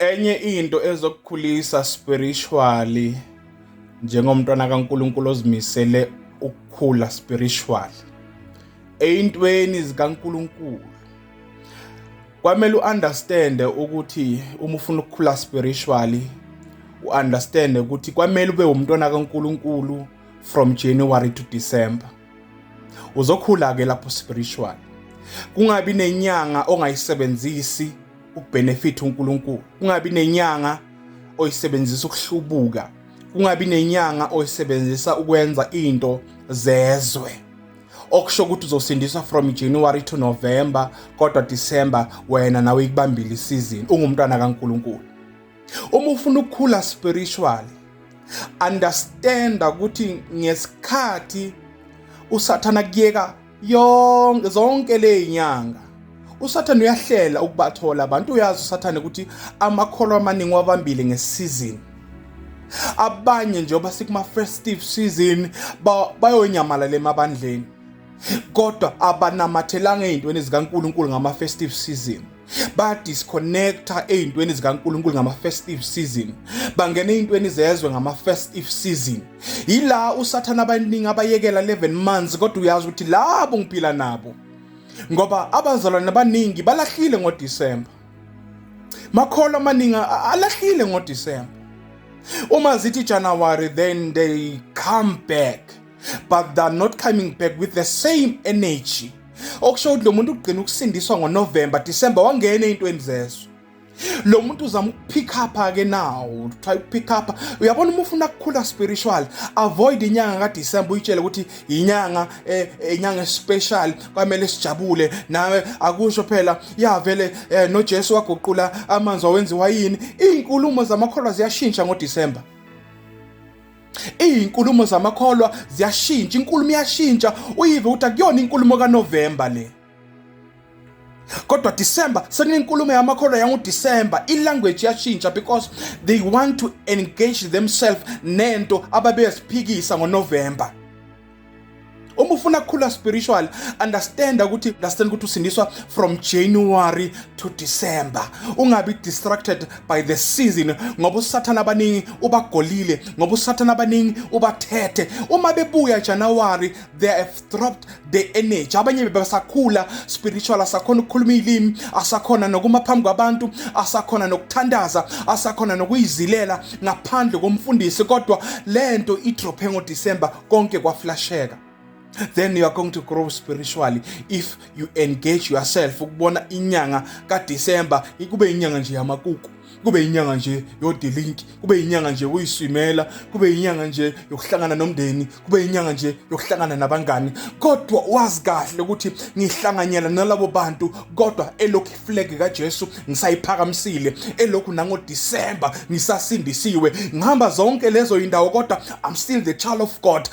Enye into ezokukhulisa spiritually njengomntwana kaNkulunkulu ozimisele ukukhula spiritually eyintweni zikaNkulunkulu. Kwamele uunderstand ukuthi uma ufuna ukukhula spiritually uunderstand ukuthi kwamele ube umntwana kaNkulunkulu from January to December. Uzokhula ke lapho spiritual. Kungabi nenyanga ongayisebenzisi ukubenefit uNkulunkulu. Kungabi nenyanga oyisebenzisa ukuhlubuka. Kungabi nenyanga oyisebenzisa ukwenza into zezwe. Okusho ukuthi uzosindiswa from January to November kodwa December wena nawe ikubambile isizini ungumntwana kaNkulunkulu. Uma ufuna ukukhula spiritually understand ukuthi ngesikhathi uSathana kuyeka zonke lezinyanga uSathana uyahlela ukubathola abantu. Uyazi uSathana ukuthi amakholwa amaningi wabambile ngesizini. Abanye njengoba sikuma festive season bayonyamalala emabandleni kodwa abanamathelanga ezintweni zikaNkulunkulu ngama festive season. Ba disconnecta ezintweni zikaNkulunkulu ngama festive season, bangena ezintweni zezwe ngama festive season. Yila uSathana abaningi abayekela 11 months kodwa uyazi ukuthi labo ngiphila nabo ngoba abazalwane abaningi balahlile ngoDecember. Makholwa amaningi alahlile ngoDecember. Uma zithi January then they come back but they're not coming back with the same energy. Okusho ukuthi lo muntu ugcina ukusindiswa ngoNovember, December wangena ezintweni zezwe. Lo muntu uzama ukupick up ke now, try to pick up. Uyabona uma ufuna ukukhula spiritual, avoid inyanga kaDecember uyitshele ukuthi inyanga special kwamele sijabule nawe akusho phela ya vele noJesu waguqula amanzi awenziwa yini. Izinkulumo zamakholwa ziyashintsha ngoDecember. Izinkulumo zamakholwa ziyashintsha, inkulumo iyashintsha uyive ukuthi akuyona inkulumo kaNovember le. Kodwa December sekunenkulumo yamakholwa yangoDecember, ilanguage yashintsha because they want to engage themselves nento ababeziphikisa ngoNovember. Uma ufuna ukukhula spiritual understand ukuthi usindiswa from January to December. Ungabi distracted by the season ngoba uSathana abaningi ubagolile, ngoba uSathana abaningi ubathethe. Uma bebuya January they have dropped the energy. Abanye bebasakhula spiritual, asakhona ukukhuluma izilimi, asakhona nokuma phambi kwabantu, asakhona nokuthandaza, asakhona nokuyizilela ngaphandle komfundisi kodwa lento idrophe ngoDecember konke kwaflasheka. Then you are going to grow spiritually if you engage yourself. Ukubona inyanga kaDecember ikube inyanga nje yamakuku, kube inyanga nje yodilinki, kube inyanga nje uyiswimela, kube inyanga nje yokuhlangana nomndeni, kube inyanga nje yokuhlangana nabangani. Kodwa wazi kahle ukuthi ngihlanganyela nalabo bantu kodwa elokhu iflag kaJesu ngisayiphakamisile, elokhu nangoDecember ngisasindisiwe. Ngihamba zonke lezo indawo kodwa I'm still the child of God.